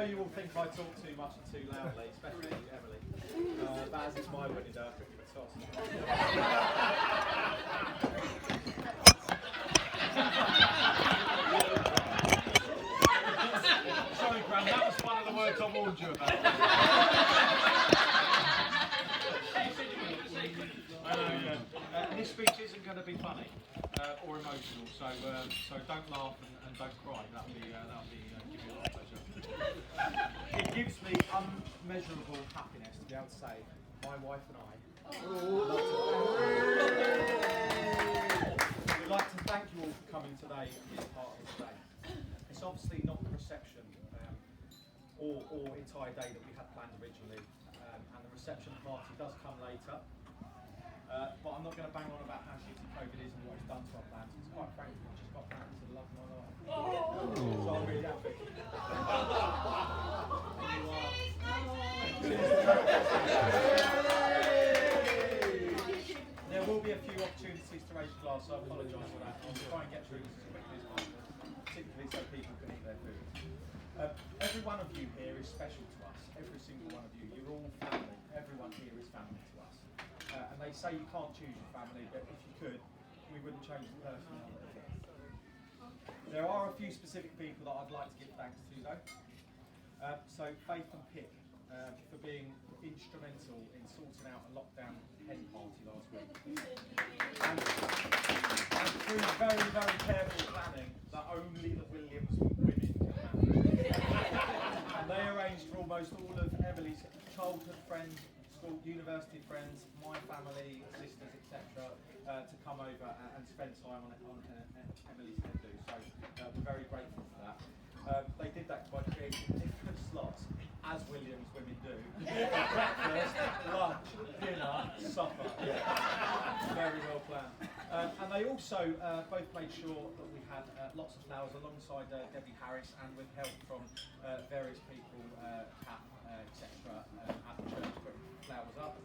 you all think I talk too much and too loudly, especially Emily. But as it's my wedding day, I could give a toss. Sorry, Graham, that was one of the words I warned you about. This speech isn't going to be funny or emotional, so don't laugh and don't cry. That'll be give you a lot of pleasure. It gives me unmeasurable happiness to be able to say my wife and I would like to thank you all for coming today and being part of this day. It's obviously not the reception or entire day that we had planned originally, and the reception party does come later. But I'm not going to bang on about how shitty COVID is and what it's done to our plans. It's quite frankly, I've just got married to the love of my life. So I'm really happy. There will be a few opportunities to raise a glass, so I apologise for that. I'll try and get through this as quickly as possible, particularly so people can eat their food. Every one of you here is special to us. Every single one of you. You're all family. Everyone here is family to us. And they say you can't choose your family, but if you could, we wouldn't change the person. There are a few specific people that I'd like to give thanks to, though. So Faith and Pick for being instrumental in sorting out a lockdown hen party last week. And through very, very careful planning that only the Williams women can manage. And they arranged for almost all of Emily's childhood friends, school, university friends, my family, sisters, etc., to come over and spend time on Emily's hen do. So we're very grateful for that. They did that by creating different slots, as Williams women do. Breakfast, lunch, dinner, supper. Very well planned. And they also both made sure that we had lots of flowers alongside Debbie Harris, and with help from various people, Kat, etc., at the church putting flowers up.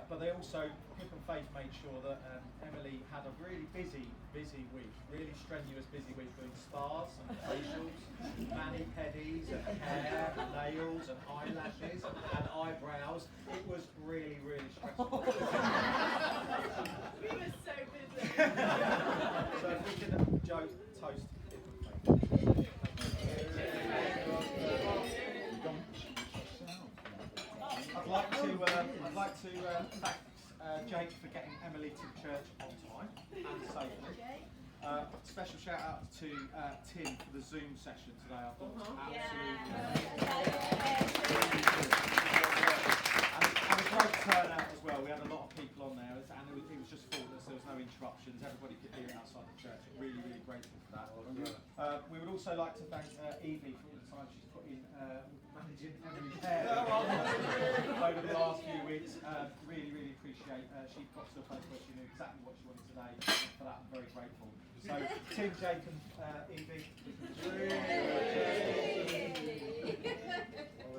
But they also, Pip and Faith made sure that Emily had a really busy week, really strenuous busy week, doing spas and facials, mani-pedis and hair and nails and eyelashes and eyebrows. It was really, really stressful. We were so busy. So if we can toast Pip and Faith. I'd like to thank Jake for getting Emily to church on time and safely. Special shout out to Tim for the Zoom session today. I thought it was and a great turnout as well. We had a lot of people on there, and it was just faultless. There was no interruptions. Everybody could hear it outside the church. Really, really grateful for that. We would also like to thank Evie for all the time she's put in managing Emily's hair over the last few weeks. Really, really appreciate. She got to a place where she knew exactly what she wanted today. For that, I'm very grateful. So, Tim, Jake, and Evie.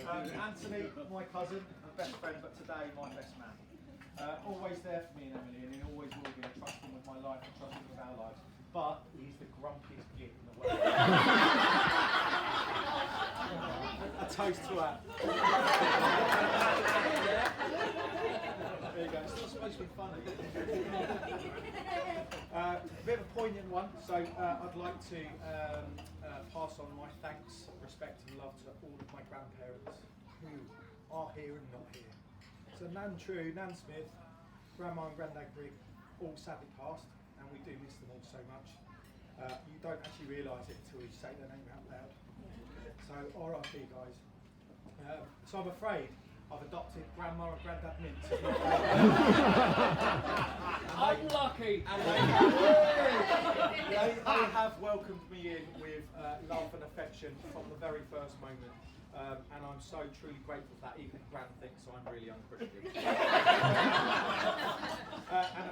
Anthony, my cousin, best friend, but today my best man. Always there for me and Emily, and he always will be. I trust him with my life, I trust him with our lives. But he's the grumpiest git in the world. A toast to that. There you go. It's not supposed to be funny. A bit of a poignant one, so I'd like to pass on my thanks, respect and love to all of my grandparents who are here and not here. So Nan True, Nan Smith, Grandma and Grandad Grigg, all sadly passed, and we do miss them all so much. You don't actually realise it until you say their name out loud. So RIP guys. So I'm afraid I've adopted Grandma and Grandad Mints as my Unlucky! And they have welcomed me in with love and affection from the very first moment. And I'm so truly grateful for that, even if Gran thinks I'm really unchristian.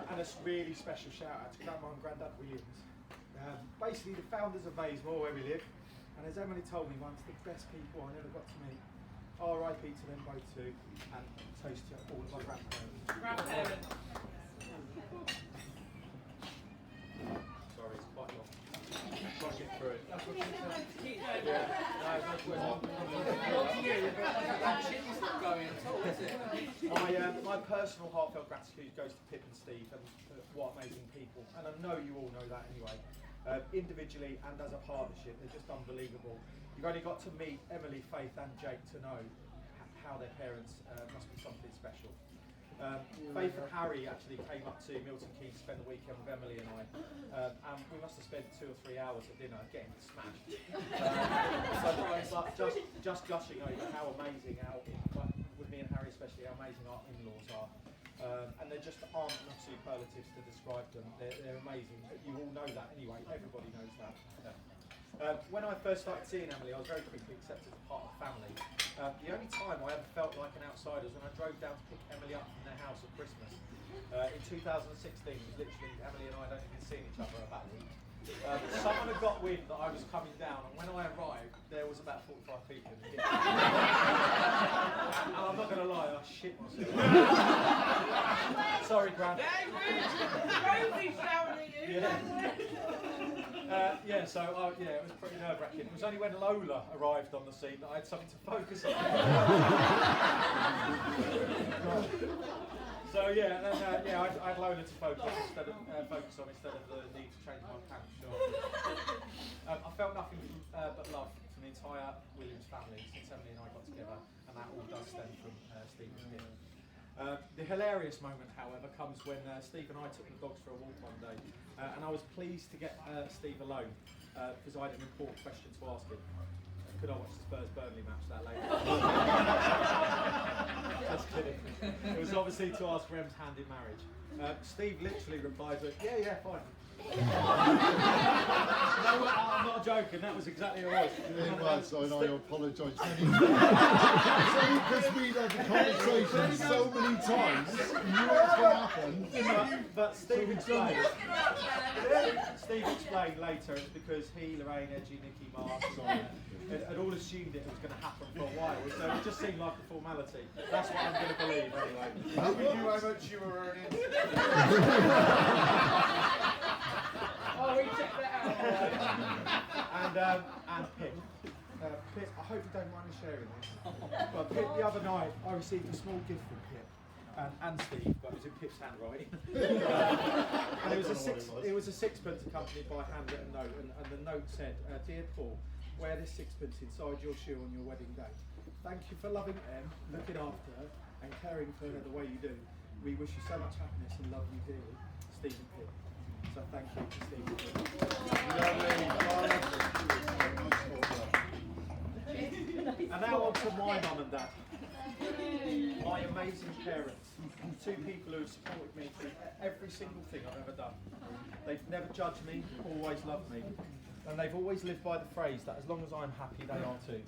And a really special shout out to Grandma and Grandad Williams. Basically the founders of Baysmore, where we live, and as Emily told me once, the best people I never got to meet. RIP to them both too, and toast to all of my grandparents. Grandparents. Sorry, it's quite long. Try to get through it. Keep going. Yeah, no, My personal heartfelt gratitude goes to Pip and Steve, and what amazing people. And I know you all know that anyway. Individually and as a partnership, they're just unbelievable. You've only got to meet Emily, Faith and Jake to know how their parents must be something special. Faith and Harry actually came up to Milton Keynes to spend the weekend with Emily and I, and we must have spent 2 or 3 hours at dinner getting smashed. Just gushing over how amazing, with me and Harry especially, how amazing our in-laws are. And there just aren't enough superlatives to describe them. They're amazing. You all know that anyway. Everybody knows that. When I first started seeing Emily, I was very quickly accepted as part of the family. The only time I ever felt like an outsider was when I drove down to pick Emily up from their house at Christmas. In 2016, it was literally Emily and I had only been seeing each other about a week. Someone had got wind that I was coming down, and when I arrived, there was about 45 people in the kitchen. And I'm not going to lie, I shit myself. Sorry, Gran. Rosie's shouting at you. So it was pretty nerve-wracking. It was only when Lola arrived on the scene that I had something to focus on. I had Lola to focus on instead of the need to change my pants. Sure. I felt nothing but love from the entire Williams family since Emily and I got together, and that all does stem from Steve and Pip. The hilarious moment, however, comes when Steve and I took the dogs for a walk one day, and I was pleased to get Steve alone because I had an important question to ask him. Could I watch the Spurs-Burnley match that late? Just kidding. It was obviously to ask Rem's hand in marriage. Steve literally replied with, yeah, fine. No, I'm not joking, that was exactly what it was. It was, and I apologise. Because we'd had the conversation so many times, you knew what was going to happen. But Steve explained later it's because he, Lorraine, Edgy, Nicky, Mark, had all assumed it was going to happen for a while, so it just seemed like a formality. That's what I'm going to believe anyway. We knew how much you were earning. Oh, we checked that out. And Pip. Pip, I hope you don't mind me sharing this. But Pip, the other night, I received a small gift from Pip. And Steve, but it was in Pip's handwriting. And it was a sixpence accompanied by a handwritten note, and the note said, "Dear Paul, wear this sixpence inside your shoe on your wedding day. Thank you for loving Em, looking after her, and caring for her the way you do. We wish you so much happiness and love you dearly, Steve and Pip." So thank you to Steve and Pip. And now on to my mum and dad. My amazing parents, 2 people who have supported me through every single thing I've ever done. They've never judged me, always loved me, and they've always lived by the phrase that as long as I'm happy, they are too.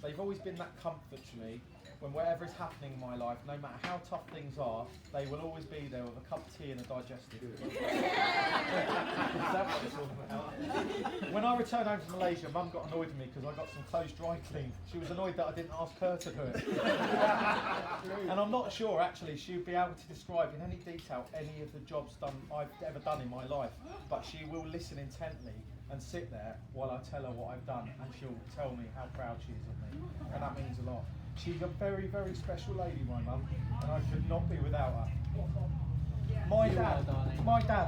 They've always been that comfort to me when whatever is happening in my life, no matter how tough things are, they will always be there with a cup of tea and a digestive. Is that what it's all about? When I returned home from Malaysia, Mum got annoyed with me because I got some clothes dry cleaned. She was annoyed that I didn't ask her to do it. And I'm not sure actually she would be able to describe in any detail any of the jobs I've ever done in my life, but she will listen intently and sit there while I tell her what I've done, and she'll tell me how proud she is of me, and that means a lot. She's a very, very special lady, my mum, and I could not be without her. My dad,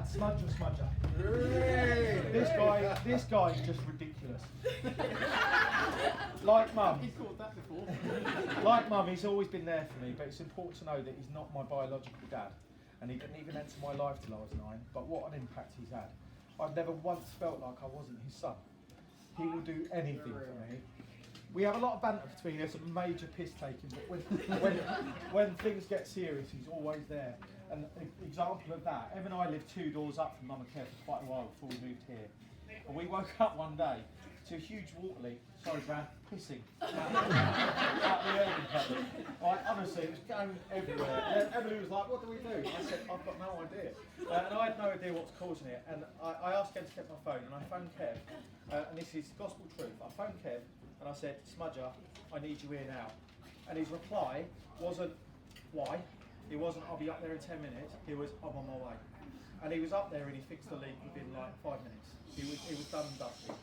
Smudger. This guy is just ridiculous. Like mum, He's called that before. like mum, he's always been there for me, but it's important to know that he's not my biological dad, and he didn't even enter my life till I was 9, but what an impact he's had. I've never once felt like I wasn't his son. He will do anything for me. We have a lot of banter between us and major piss taking, but when things get serious, he's always there. And an example of that, Em and I lived 2 doors up from Mum and Kev for quite a while before we moved here. And we woke up one day to a huge water leak, sorry Brad, pissing out the urban cupboard. Like, honestly, it was going everywhere. And Emily was like, "What do we do?" I said, "I've got no idea." And I had no idea what was causing it. And I asked Kev to get my phone, and I phoned Kev, and this is gospel truth. I phoned Kev, and I said, "Smudger, I need you here now." And his reply wasn't, "Why?" He wasn't, "I'll be up there in 10 minutes. He was, "I'm on my way." And he was up there and he fixed the leak within like 5 minutes. He was done and dusted.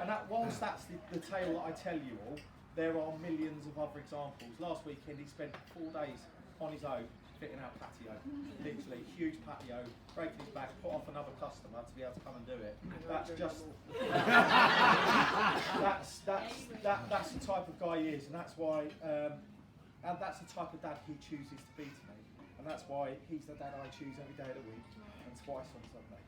And that, whilst that's the tale that I tell you all, there are millions of other examples. Last weekend he spent 4 days on his own fitting out patio, literally huge patio, breaking his back, put off another customer to be able to come and do it. That's just that's the type of guy he is, and that's why and that's the type of dad he chooses to be to me, and that's why he's the dad I choose every day of the week and twice on Sunday.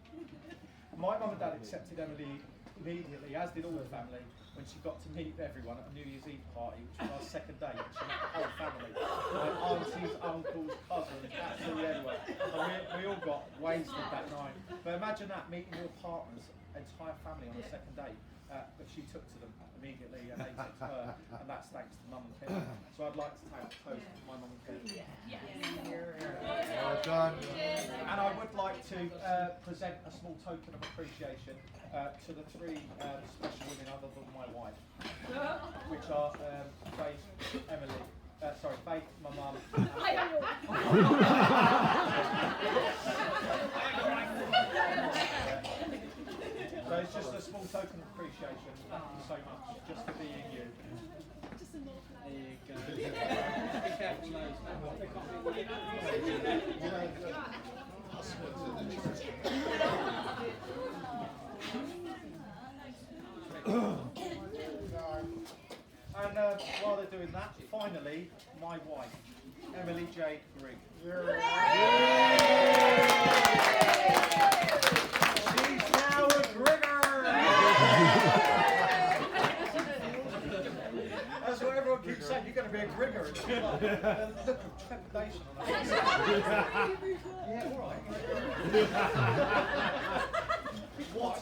My mum and dad accepted Emily immediately, as did all the family, when she got to meet everyone at a New Year's Eve party, which was our second date. She met the whole family, my aunties, uncles, cousins, absolutely everywhere. And we all got wasted that night. But imagine that, meeting your partner's entire family on a second date. But she took to them immediately and they took to her, and that's thanks to Mum and Ken. So I'd like to take a toast to my Mum and Ken. Well done. And I would like to present a small token of appreciation to the three special women other than my wife, which are Faith, Emily, Faith, my mum. So it's just a small token of appreciation. Thank you so much, just for being you. There you go. Be careful, And while they're doing that, finally, my wife, Emily J. Grigg. She's now a Grigger! That's what everyone keeps saying, you're going to be a Grigger. It's like, look of trepidation on her. Yeah, all right. What a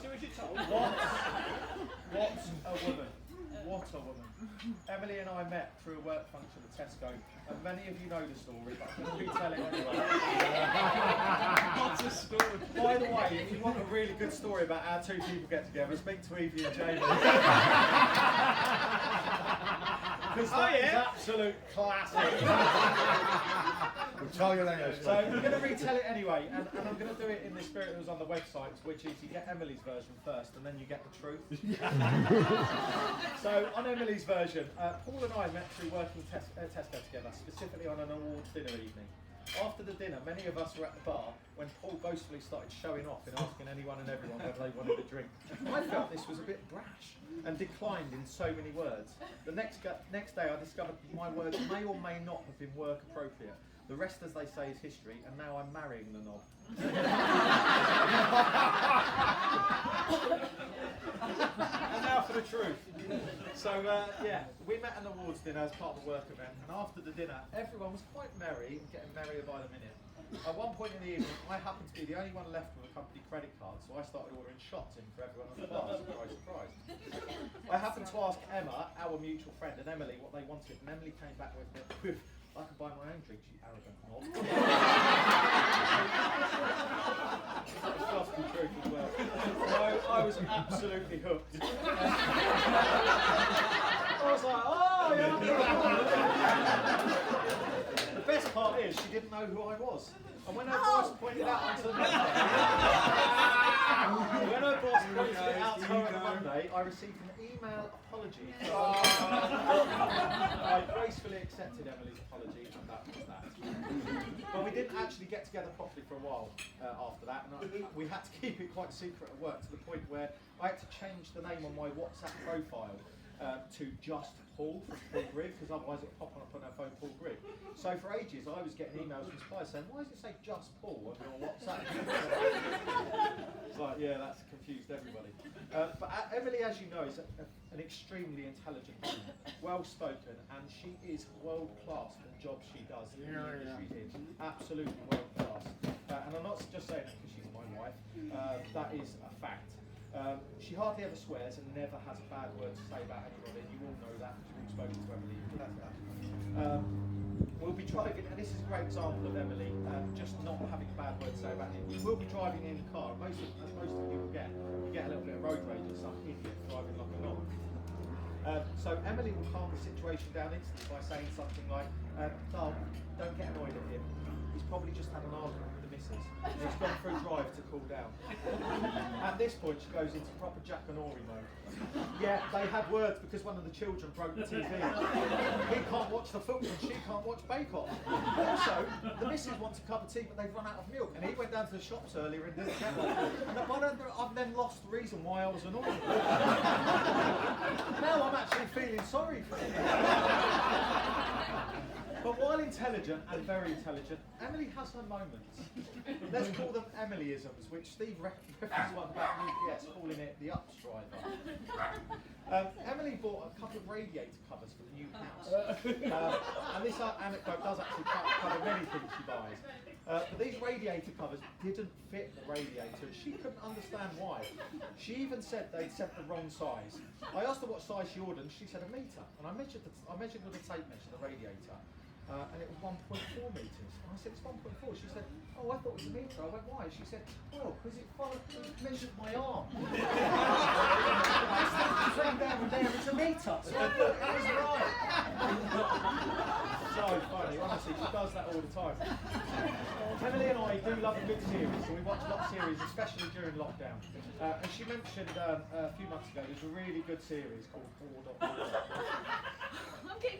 woman. What a woman. Emily and I met through a work function at Tesco, and many of you know the story, but I'm going to retell it anyway. What's a story? By the way, if you want a really good story about how two people get together, speak to Evie and Jamie. Because that is absolute classic. We'll tell you later. So I'm going to retell it anyway, and I'm going to do it in the spirit that was on the website, which is you get Emily's version first, and then you get the truth. So on Emily's version, Paul and I met through working Tesco together, specifically on an awards dinner evening. After the dinner, many of us were at the bar when Paul boastfully started showing off and asking anyone and everyone whether they wanted a drink. I felt this was a bit brash and declined in so many words. The next day I discovered my words may or may not have been work appropriate. The rest, as they say, is history, and now I'm marrying the knob. And now for the truth. So, yeah, we met an awards dinner as part of the work event, and after the dinner, everyone was quite merry and getting merrier by the minute. At one point in the evening, I happened to be the only one left with a company credit card, so I started ordering shots in for everyone at the bar. Surprise, surprise. I happened to ask Emma, our mutual friend, and Emily what they wanted, and Emily came back with I can buy my own drink, you arrogant knob. That was gospel truth as well. So I was absolutely hooked. I was like, oh, yeah. The best part is she didn't know who I was. And when her boss pointed out onto the Monday, on Monday, I received an email apology. I gracefully accepted Emily's apology, and that was that. But we didn't actually get together properly for a while after that, and we had to keep it quite secret at work, to the point where I had to change the name on my WhatsApp profile to just Paul from Paul Grigg, because otherwise it would pop up on her phone, Paul Grigg. So for ages I was getting emails from suppliers saying, why does it say just Paul on your WhatsApp? It's like, yeah, that's confused everybody. But Emily, as you know, is an extremely intelligent woman, well-spoken, and she is world-class at the job she does in the industry here. Absolutely world-class. And I'm not just saying that because she's my wife, that is a fact. She hardly ever swears and never has a bad word to say about anybody. You all know that because you've all spoken to Emily. That's that. We'll be driving, and this is a great example of Emily just not having a bad word to say about him. We'll be driving in the car, and as most of you get a little bit of road rage at some idiot driving like a knob. So Emily will calm the situation down instantly by saying something like, "Don't get annoyed at him. He's probably just had an argument with the missus. It's gone for a drive to cool down. At this point, she goes into proper Jack and Ori mode. Yeah, they had words because one of the children broke the TV. He can't watch the football and she can't watch Bake Off. Also, the missus wants a cup of tea, but they've run out of milk. And he went down to the shops earlier and did a kettle. And I've then lost the reason why I was annoyed. Now I'm actually feeling sorry for him. But while intelligent and very intelligent, Emily has her moments. Let's call them Emilyisms, which Steve referenced one about UPS, calling it the ups driver. Emily bought a couple of radiator covers for the new house. And this anecdote does actually cover many things she buys. But these radiator covers didn't fit the radiator. She couldn't understand why. She even said they'd set the wrong size. I asked her what size she ordered, and she said 1 metre. And I measured with a tape measure the radiator. And it was 1.4 metres. And I said, it's 1.4. She said, oh, I thought it was 1 metre. I went, why? She said, well, because it measured my arm. Between there and there, it's 1 metre. So I thought it was right. So funny, honestly, she does that all the time. Emily and I do love a good series, so we watch a lot of series, especially during lockdown. And she mentioned a few months ago, there's a really good series called Order.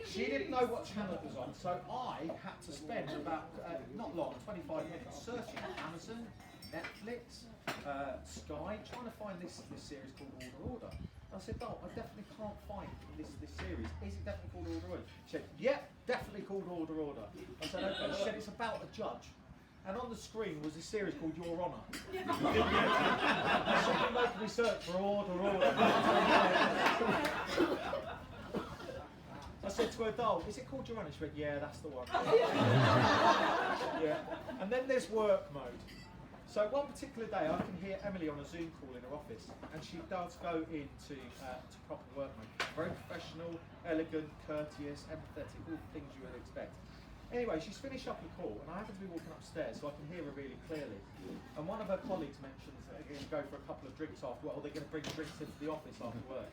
She didn't know what channel it was on, so I had to spend about, not long, 25 minutes searching Amazon, Netflix, Sky, trying to find this series called Order. I said, oh, I definitely can't find this series. Is it definitely called Order? She said, yep, definitely called Order. I said, okay. She said, it's about a judge. And on the screen was a series called Your Honour. So you make me search for Order. I said to her, doll, is it called Your Honour? She went, yeah, that's the one. Yeah. And then there's work mode. So one particular day I can hear Emily on a Zoom call in her office, and she does go into to proper work mode. Very professional, elegant, courteous, empathetic, all the things you would expect. Anyway, she's finished up the call, and I happen to be walking upstairs, so I can hear her really clearly. And one of her colleagues mentions that they're going to go for a couple of drinks after work, or they're going to bring drinks into the office after work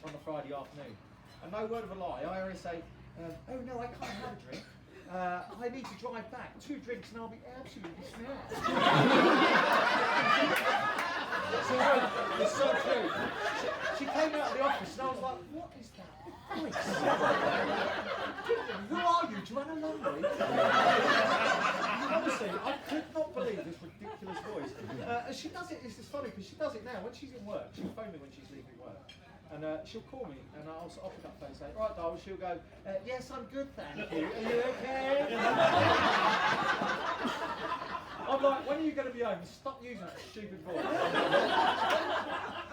on a Friday afternoon. And no word of a lie, I always say, oh no, I can't have a drink. I need to drive back. 2 drinks and I'll be absolutely smashed. It's so true. She came out of the office and I was like, what is that voice? Who are you? Joanna Lumley? Honestly, I could not believe this ridiculous voice. And she does it, it's just funny because she does it now. When she's in work, she'll phone me when she's leaving work. And she'll call me, and I'll pick up the phone and say, right, darling, she'll go, yes, I'm good, thank you. Are you okay? I'm like, when are you going to be home? Stop using that stupid voice.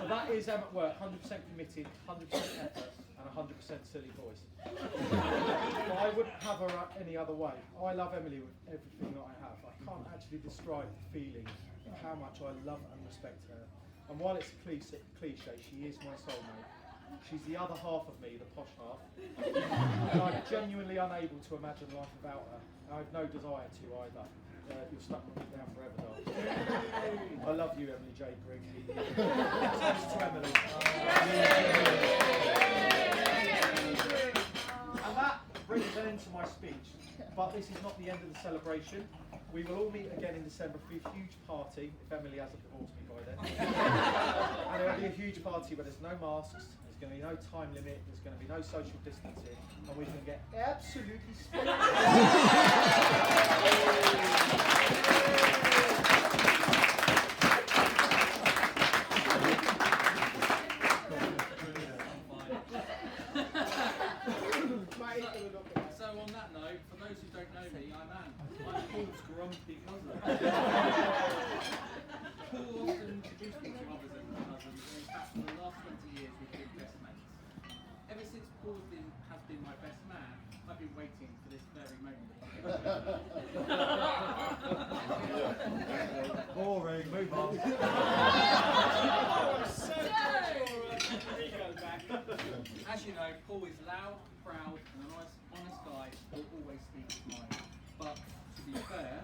And that is at work, 100% committed, 100% effort, and 100% silly voice. But I wouldn't have her any other way. I love Emily with everything that I have. I can't actually describe the feeling of how much I love and respect her. And while it's a cliche, she is my soulmate. She's the other half of me, the posh half. And I'm genuinely unable to imagine life without her. I have no desire to either. You're stuck with me down forever, darling. I love you, Emily J. Grigg. Thanks to Emily. And that brings an end to my speech. But this is not the end of the celebration. We will all meet again in December for a huge party, if Emily hasn't divorced me by then. And there will be a huge party where there's no masks, there's going to be no time limit, there's going to be no social distancing, and we can get absolutely splendid. So on that note, for those who don't know me, I'm Anne. I'm Paul's grumpy cousin. Paul often introduced me to others and cousins, and in fact for the last 20 years we've been best mates. Ever since Paul has been my best man, I've been waiting for this very moment. Boring, move on. As you know, Paul is loud, proud, and a nice, honest guy who will always speak his mind. But to be fair,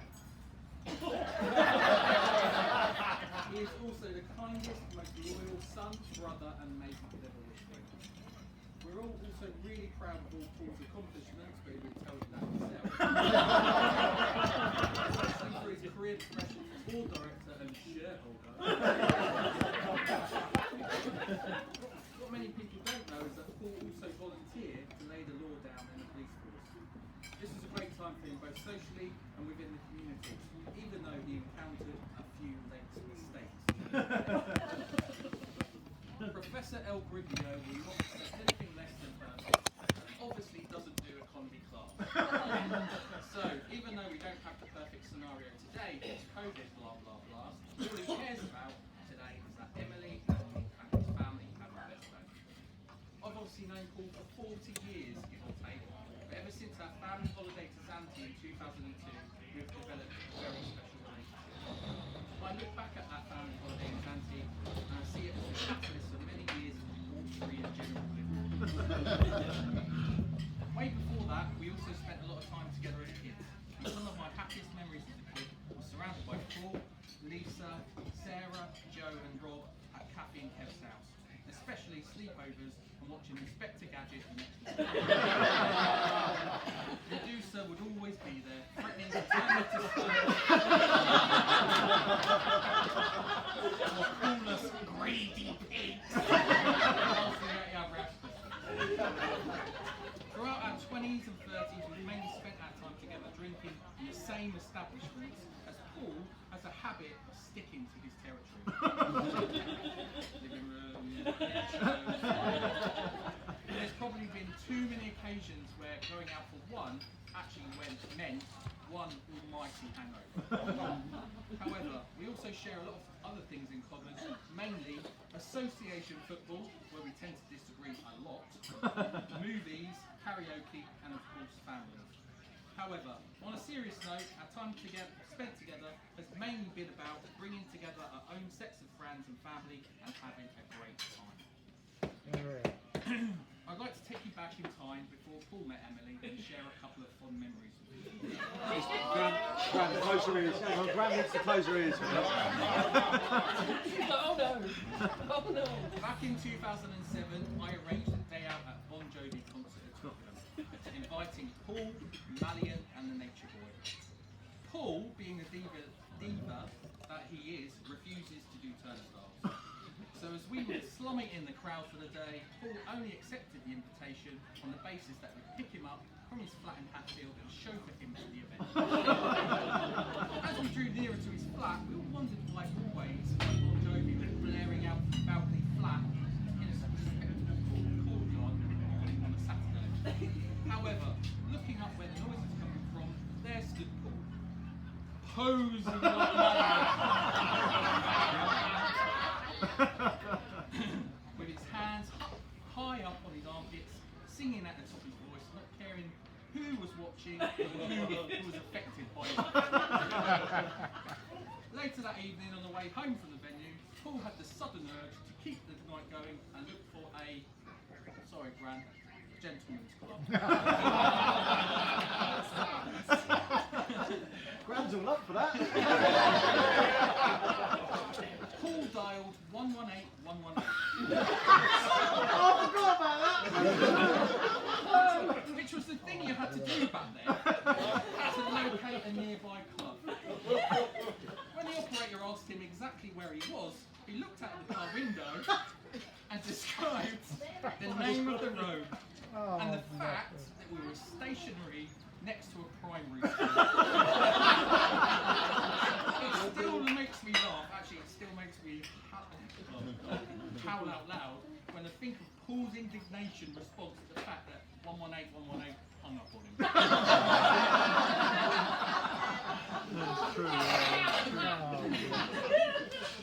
he is also the kindest, most loyal son, brother, and mate you could ever wish for. We're all also really proud of all Paul's accomplishments, but he will tell you that himself. Especially for his career What many people don't know is that Paul also volunteered to lay the law down in the police force. This was a great time for him both socially and within the community, even though he encountered a few late mistakes. Professor L. Grigg will not accept anything less than perfect, and obviously doesn't do economy class. So, even though we don't have the perfect scenario today, it's COVID, blah blah blah, all he cares about today is that Emily and his family have the best day. I've obviously known Paul for 40 years, give or take, but ever since our family holiday to Zante in 2002, we have developed a very special relationship. I look back at that family holiday in Zante and I see it as a catalyst of many years of debauchery and general living. Way before that, we also spent a lot of time together as kids. And some of my happiest memories as a kid were surrounded by Paul, Lisa, Sarah, Joe and Rob at Kathy and Kev's house, especially sleepovers and watching Inspector Gadget the next morning. Medusa would always be there, threatening to turn me to stone or call us greedy pigs. Throughout our 20s and 30s, we mainly spent our time together drinking in the same establishments, as Paul has a habit of sticking to his territory. Living room, there's probably been too many occasions where going out for one actually meant one almighty hangover. However, we also share a lot of other things in common, mainly association football, where we tend to disagree a lot, movies, karaoke, and of course family. However, on a serious note, our time spent together has mainly been about bringing together our own sets of friends and family and having a great time. I'd like to take you back in time before Paul met Emily and share a couple of fond memories with you. Graham, close your ears. Graham needs to close your ears. Oh no! Oh no! Back in 2007, I arranged a day out at Bon Jovi concert at Twickenham, inviting Paul, Malian and the Nature Boy. Paul, being the diva that he is, refuses to do turnstiles. So as we were slumming in the crowd for the day, Paul only accepted the invitation on the basis that we'd pick him up from his flat in Hatfield and chauffeur him to the event. As we drew nearer to his flat, we all wondered why always Bon Jovi was blaring out from balcony flat in a respectable courtyard on a Saturday. However, looking up where the noise was coming from, there stood Paul, posing like with his hands high up on his armpits, singing at the top of his voice, not caring who was watching or who was affected by it. Later that evening, on the way home from the venue, Paul had the sudden urge to keep the night going and look for a, sorry Grant, gentleman's club. Graham's all up for that. Paul dialed 118 118. Oh, I forgot about that. Which was the thing you had to do back then, to locate a nearby club. When the operator asked him exactly where he was, he looked out the car window and described the name of the road and the fact that we were stationary next to a primary school. It still makes me laugh, actually it still makes me howl out loud when I think of Paul's indignation response to the fact that 118 118 hung up on him. That's true.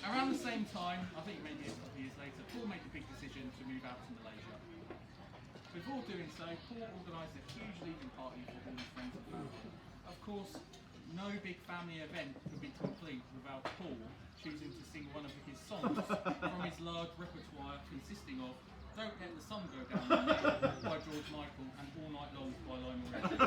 Around the same time, I think maybe a couple of years later, Paul made the big decision to move out to Malaysia. Before doing so, Paul organised a huge leaving party for all his friends and family. Of course, no big family event could be complete without Paul choosing to sing one of his songs from his large repertoire consisting of Don't Let the Sun Go Down on Me by George Michael and All Night Long by Lionel Richie.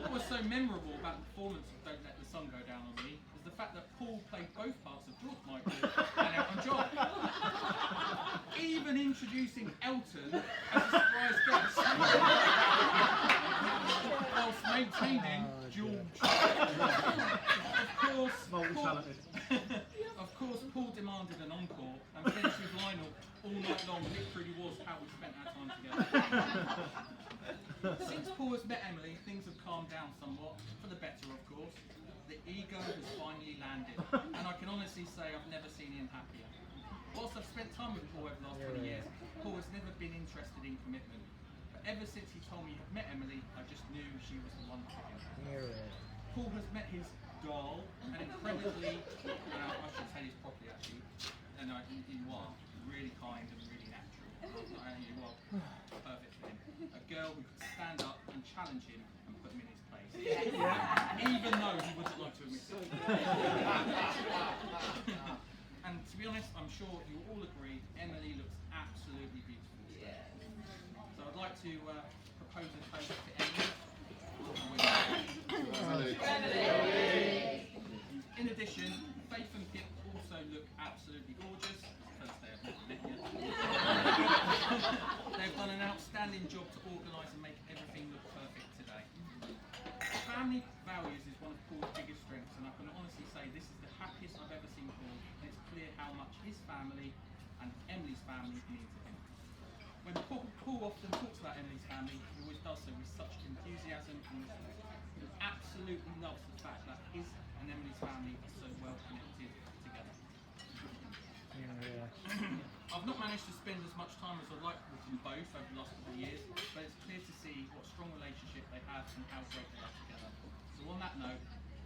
What was so memorable about the performance of Don't Let the Sun Go Down on Me is the fact that Paul played both parts of George Michael and Elton John. Even introducing Elton as a surprise guest whilst maintaining George. Of course, night long literally was how we spent our time together. Since Paul has met Emily, things have calmed down somewhat, for the better of course. The ego has finally landed, and I can honestly say I've never seen him happier. Whilst I've spent time with Paul over the last 20 years, Paul has never been interested in commitment. But ever since he told me he'd met Emily, I just knew she was the one for him. Paul has met his doll, and incredibly, I should say this properly actually, and you are really kind and really natural. You are perfect for him. A girl who could stand up and challenge him and put him in his place. Even though he wouldn't like to admit it. And to be honest, I'm sure you all agree, Emily looks absolutely beautiful. So I'd like to propose a toast to Emily. In addition, Faith and Pip also look absolutely gorgeous. First day I've never met yet. They've done an outstanding job to organise and make everything look perfect today. Family values is one of Paul's biggest strengths, and I can honestly say this is the happiest I've ever seen Paul, and it's clear how much his family and Emily's family mean to him. When Paul often talks about Emily's family, he always does so with such enthusiasm and respect. He absolutely loves the fact that his and Emily's family are so well connected together. I've not managed to spend as much time as I'd like with them both over the last couple of years, but it's clear to see what strong relationship they have and how great they are together. So on that note,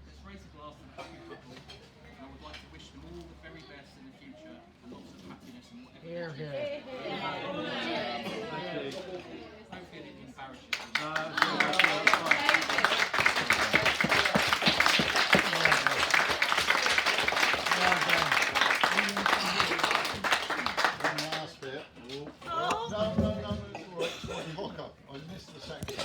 let's raise a glass to the happy couple, and I would like to wish them all the very best in the future and lots of happiness and whatever. Hopefully I didn't embarrass you. I missed the section.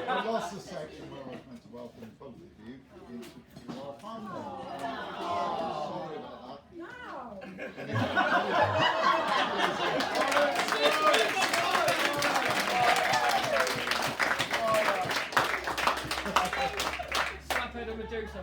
I lost the section where I was meant to welcome both of you into our family. Sorry about that. Slap it and Medusa.